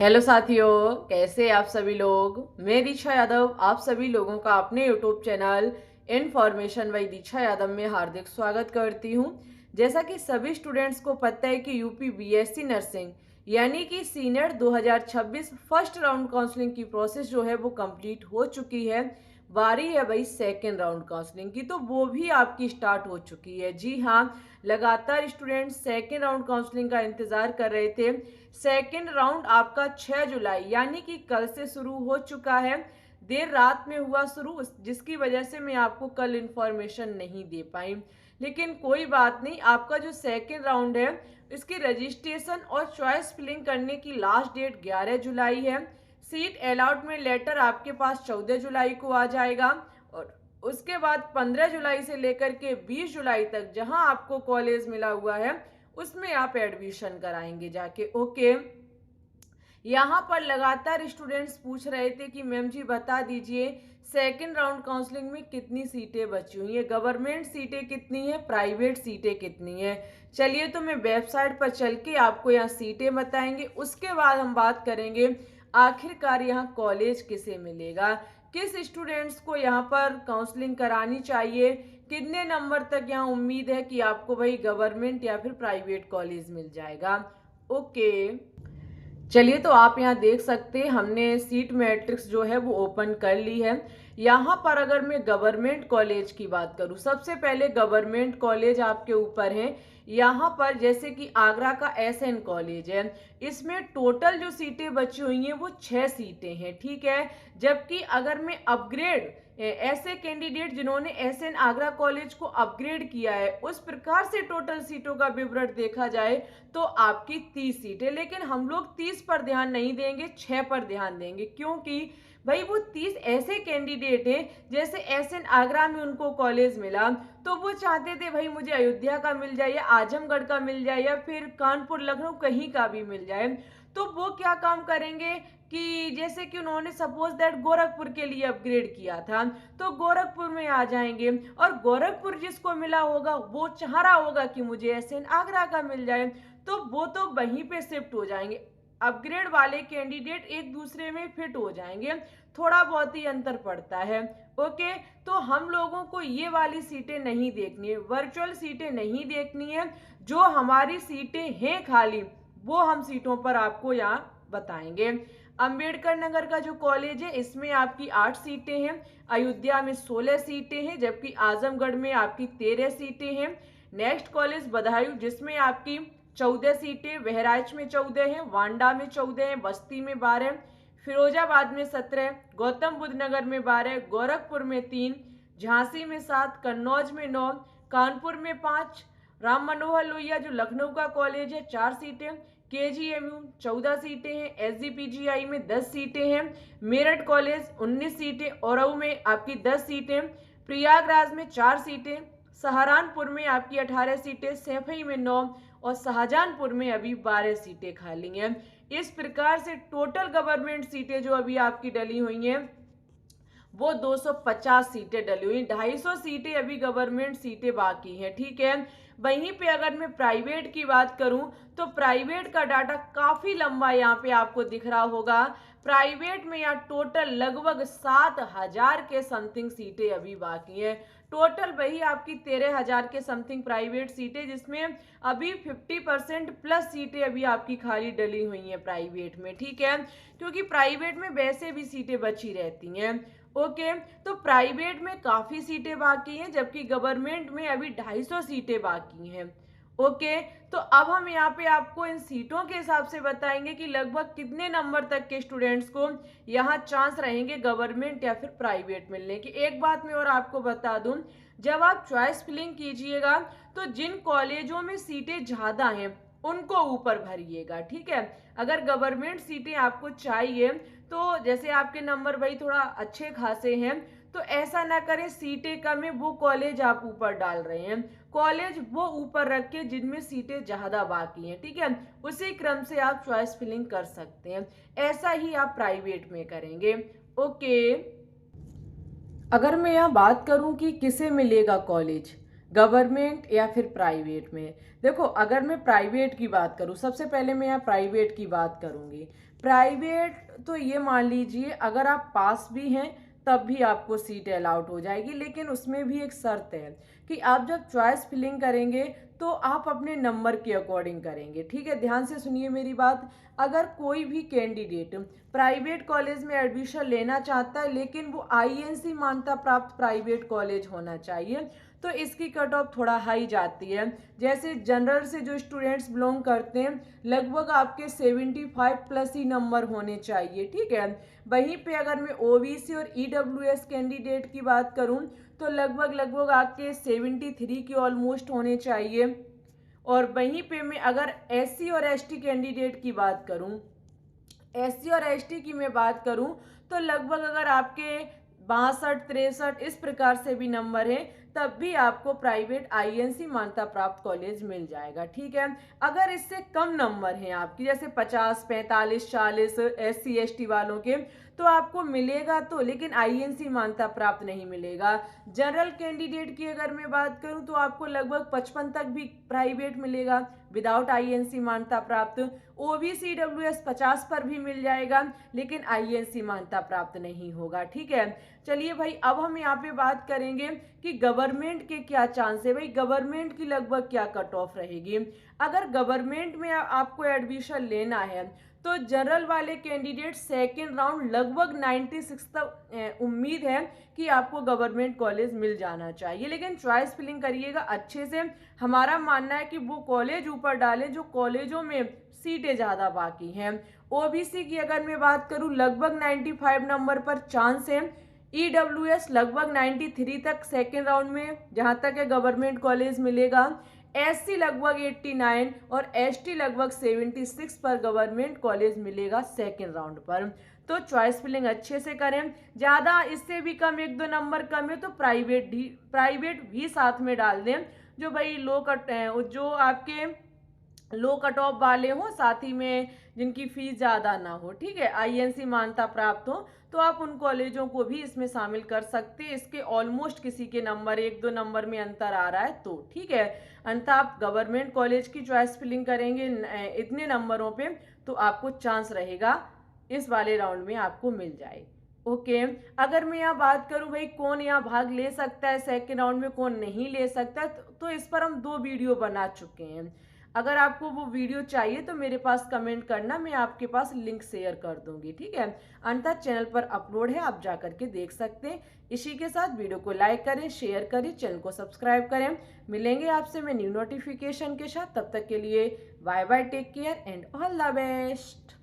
Hello साथियों, कैसे आप सभी लोग। मैं दीक्षा यादव आप सभी लोगों का अपने यूट्यूब चैनल इन्फॉर्मेशन बाय दीक्षा यादव में हार्दिक स्वागत करती हूं। जैसा कि सभी स्टूडेंट्स को पता है कि यूपी बीएससी नर्सिंग यानी कि सीनियर 2026 फर्स्ट राउंड काउंसलिंग की प्रोसेस जो है वो कंप्लीट हो चुकी है। बारी है भाई सेकेंड राउंड काउंसलिंग की, तो वो भी आपकी स्टार्ट हो चुकी है। जी हाँ, लगातार स्टूडेंट्स सेकेंड राउंड काउंसलिंग का इंतजार कर रहे थे। सेकेंड राउंड आपका 6 जुलाई यानी कि कल से शुरू हो चुका है। देर रात में हुआ शुरू, जिसकी वजह से मैं आपको कल इंफॉर्मेशन नहीं दे पाई, लेकिन कोई बात नहीं। आपका जो सेकेंड राउंड है इसकी रजिस्ट्रेशन और चॉइस फिलिंग करने की लास्ट डेट 11 जुलाई है। सीट अलॉटमेंट लेटर आपके पास 14 जुलाई को आ जाएगा और उसके बाद 15 जुलाई से लेकर के 20 जुलाई तक जहां आपको कॉलेज मिला हुआ है उसमें आप एडमिशन कराएंगे जाके। ओके, यहाँ पर लगातार स्टूडेंट्स पूछ रहे थे कि मैम जी बता दीजिए सेकेंड राउंड काउंसलिंग में कितनी सीटें बची हुई हैं, गवर्नमेंट सीटें कितनी हैं, प्राइवेट सीटें कितनी हैं। चलिए, तो मैं वेबसाइट पर चल के आपको यहाँ सीटें बताएंगे, उसके बाद हम बात करेंगे आखिरकार यहाँ कॉलेज किसे मिलेगा, किस स्टूडेंट्स को यहाँ पर काउंसलिंग करानी चाहिए, कितने नंबर तक यहाँ उम्मीद है कि आपको भाई गवर्नमेंट या फिर प्राइवेट कॉलेज मिल जाएगा। ओके, चलिए, तो आप यहाँ देख सकते हैं हमने सीट मैट्रिक्स जो है वो ओपन कर ली है। यहाँ पर अगर मैं गवर्नमेंट कॉलेज की बात करूँ, सबसे पहले गवर्नमेंट कॉलेज आपके ऊपर है। यहाँ पर जैसे कि आगरा का एसएन कॉलेज है, इसमें टोटल जो सीटें बची हुई हैं वो 6 सीटें हैं, ठीक है। जबकि अगर मैं अपग्रेड ऐसे कैंडिडेट जिन्होंने एसएन आगरा कॉलेज को अपग्रेड किया है उस प्रकार से टोटल सीटों का विवरण देखा जाए तो आपकी 30 सीटें, लेकिन हम लोग 30 पर ध्यान नहीं देंगे, 6 पर ध्यान देंगे, क्योंकि भाई वो 30 ऐसे कैंडिडेट हैं जैसे एसएन आगरा में उनको कॉलेज मिला तो वो चाहते थे भाई मुझे अयोध्या का मिल जाए या आजमगढ़ का मिल जाए या फिर कानपुर लखनऊ कहीं का भी मिल जाए। तो वो क्या काम करेंगे कि जैसे कि उन्होंने सपोज दैट गोरखपुर के लिए अपग्रेड किया था तो गोरखपुर में आ जाएंगे, और गोरखपुर जिसको मिला होगा वो चाह रहा होगा कि मुझे एसएन आगरा का मिल जाए, तो वो तो वहीं पे शिफ्ट हो जाएंगे। अपग्रेड वाले कैंडिडेट एक दूसरे में फिट हो जाएंगे, थोड़ा बहुत ही अंतर पड़ता है। ओके, तो हम लोगों को ये वाली सीटें नहीं देखनी है, वर्चुअल सीटें नहीं देखनी है। जो हमारी सीटें हैं खाली वो हम सीटों पर आपको यहाँ बताएंगे। अंबेडकर नगर का जो कॉलेज है इसमें आपकी 8 सीटें हैं, अयोध्या में 16 सीटें हैं, जबकि आजमगढ़ में आपकी 13 सीटें हैं। नेक्स्ट कॉलेज बदायूं जिसमें आपकी 14 सीटें, बहराइच में 14 हैं, वांडा में 14 हैं, बस्ती में 12, फिरोजाबाद में 17, गौतम बुद्ध नगर में 12, गोरखपुर में 3, झांसी में 7, कन्नौज में 9, कानपुर में 5, राम मनोहर लोहिया जो लखनऊ का कॉलेज है 4 सीटें, केजीएमयू 14 सीटें हैं, एसजीपीजीआई में 10 सीटें हैं, मेरठ कॉलेज 19 सीटें, औरऊ में आपकी 10 सीटें, प्रयागराज में 4 सीटें, सहारनपुर में आपकी 18 सीटें, सैफई में 9 और शाहजहांपुर में अभी 12 सीटें खाली हैं। इस प्रकार से टोटल गवर्नमेंट सीटें जो अभी आपकी डली हुई हैं वो 250 सीटें डली हुई, 250 सीटें अभी गवर्नमेंट सीटें बाकी हैं, ठीक है। वहीं पे अगर मैं प्राइवेट की बात करूं तो प्राइवेट का डाटा काफी लंबा यहाँ पे आपको दिख रहा होगा। प्राइवेट में यहाँ टोटल लगभग 7,000 के समथिंग सीटें अभी बाकी हैं। टोटल वही आपकी 13,000 के समथिंग प्राइवेट सीटें, जिसमें अभी 50% प्लस सीटें अभी आपकी खाली डली हुई हैं प्राइवेट में, ठीक है, क्योंकि प्राइवेट में वैसे भी सीटें बची रहती हैं। ओके, तो प्राइवेट में काफी सीटें बाकी हैं जबकि गवर्नमेंट में अभी 250 सीटें बाकी हैं। ओके, तो अब हम यहाँ पे आपको इन सीटों के हिसाब से बताएंगे कि लगभग कितने नंबर तक के स्टूडेंट्स को यहाँ चांस रहेंगे गवर्नमेंट या फिर प्राइवेट मिलने की। एक बात मैं और आपको बता दूं, जब आप चॉइस फिलिंग कीजिएगा तो जिन कॉलेजों में सीटें ज्यादा हैं उनको ऊपर भरिएगा, ठीक है। अगर गवर्नमेंट सीटें आपको चाहिए तो जैसे आपके नंबर भाई थोड़ा अच्छे खासे हैं तो ऐसा ना करें सीटें कम है वो कॉलेज आप ऊपर डाल रहे हैं, कॉलेज वो ऊपर रख के जिनमें सीटें ज्यादा बाकी हैं, ठीक है, उसी क्रम से आप चॉइस फिलिंग कर सकते हैं। ऐसा ही आप प्राइवेट में करेंगे। ओके, अगर मैं यहाँ बात करूँ कि किसे मिलेगा कॉलेज, गवर्नमेंट या फिर प्राइवेट में, देखो अगर मैं प्राइवेट की बात करूँ, सबसे पहले मैं यहाँ प्राइवेट की बात करूँगी। प्राइवेट तो ये मान लीजिए अगर आप पास भी हैं तब भी आपको सीट अलाउड हो जाएगी, लेकिन उसमें भी एक शर्त है कि आप जब चॉइस फिलिंग करेंगे तो आप अपने नंबर के अकॉर्डिंग करेंगे। ठीक है, ध्यान से सुनिए मेरी बात। अगर कोई भी कैंडिडेट प्राइवेट कॉलेज में एडमिशन लेना चाहता है लेकिन वो आईएनसी मान्यता प्राप्त प्राइवेट कॉलेज होना चाहिए, तो इसकी कट ऑफ थोड़ा हाई जाती है। जैसे जनरल से जो स्टूडेंट्स बिलोंग करते हैं लगभग आपके 75 प्लस ही नंबर होने चाहिए। ठीक है, वहीं पे अगर मैं ओबीसी और ईडब्ल्यूएस कैंडिडेट की बात करूं तो लगभग लगभग आपके 73 के ऑलमोस्ट होने चाहिए। और वहीं पे मैं अगर एससी और एसटी कैंडिडेट की बात करूं, एससी और एसटी की मैं बात करूं तो लगभग अगर आपके 62 63 इस प्रकार से भी नंबर है तब भी आपको प्राइवेट आईएनसी मान्यता प्राप्त कॉलेज मिल जाएगा। ठीक है, अगर इससे कम नंबर हैं आपकी जैसे 50 45 40 एससी एसटी वालों के तो आपको मिलेगा तो, लेकिन आईएनसी मान्यता प्राप्त नहीं मिलेगा। जनरल कैंडिडेट की अगर मैं बात करूं तो आपको लगभग 55 तक भी प्राइवेट मिलेगा विदाउट आईएनसी मान्यता प्राप्त। ओबीसी डब्ल्यूएस 50 पर भी मिल जाएगा लेकिन आईएनसी मान्यता प्राप्त नहीं होगा। ठीक है, चलिए भाई अब हम यहाँ पे बात करेंगे कि गवर्नमेंट के क्या चांस है। भाई गवर्नमेंट की लगभग क्या कट ऑफ रहेगी। अगर गवर्नमेंट में आपको एडमिशन लेना है तो जनरल वाले कैंडिडेट सेकेंड राउंड लगभग 96 तक उम्मीद है कि आपको गवर्नमेंट कॉलेज मिल जाना चाहिए, लेकिन चॉइस फिलिंग करिएगा अच्छे से। हमारा मानना है कि वो कॉलेज ऊपर डालें जो कॉलेजों में सीटें ज़्यादा बाकी हैं। ओबीसी की अगर मैं बात करूं लगभग 95 नंबर पर चांस है। ईडब्ल्यूएस लगभग 93 तक सेकेंड राउंड में जहां तक है गवर्नमेंट कॉलेज मिलेगा। एससी लगभग 89 और एसटी लगभग 76 पर गवर्नमेंट कॉलेज मिलेगा सेकेंड राउंड पर। तो चॉइस फिलिंग अच्छे से करें। ज़्यादा इससे भी कम 1 2 नंबर कम है तो प्राइवेट भी साथ में डाल दें जो भाई लो कट जो आपके लो कट ऑफ वाले हो, साथ ही में जिनकी फीस ज़्यादा ना हो। ठीक है, आईएनसी मान्यता प्राप्त हो तो आप उन कॉलेजों को भी इसमें शामिल कर सकते हैं। इसके ऑलमोस्ट किसी के नंबर 1 2 नंबर में अंतर आ रहा है तो ठीक है। अंततः आप गवर्नमेंट कॉलेज की चॉइस फिलिंग करेंगे इतने नंबरों पे तो आपको चांस रहेगा इस वाले राउंड में आपको मिल जाए। ओके, अगर मैं यहाँ बात करूँ भाई कौन यहाँ भाग ले सकता है सेकेंड राउंड में, कौन नहीं ले सकता, तो इस पर हम 2 वीडियो बना चुके हैं। अगर आपको वो वीडियो चाहिए तो मेरे पास कमेंट करना, मैं आपके पास लिंक शेयर कर दूंगी। ठीक है, अंततः चैनल पर अपलोड है, आप जा करके देख सकते हैं। इसी के साथ वीडियो को लाइक करें, शेयर करें, चैनल को सब्सक्राइब करें। मिलेंगे आपसे मैं न्यू नोटिफिकेशन के साथ, तब तक के लिए bye bye, take care and all the best.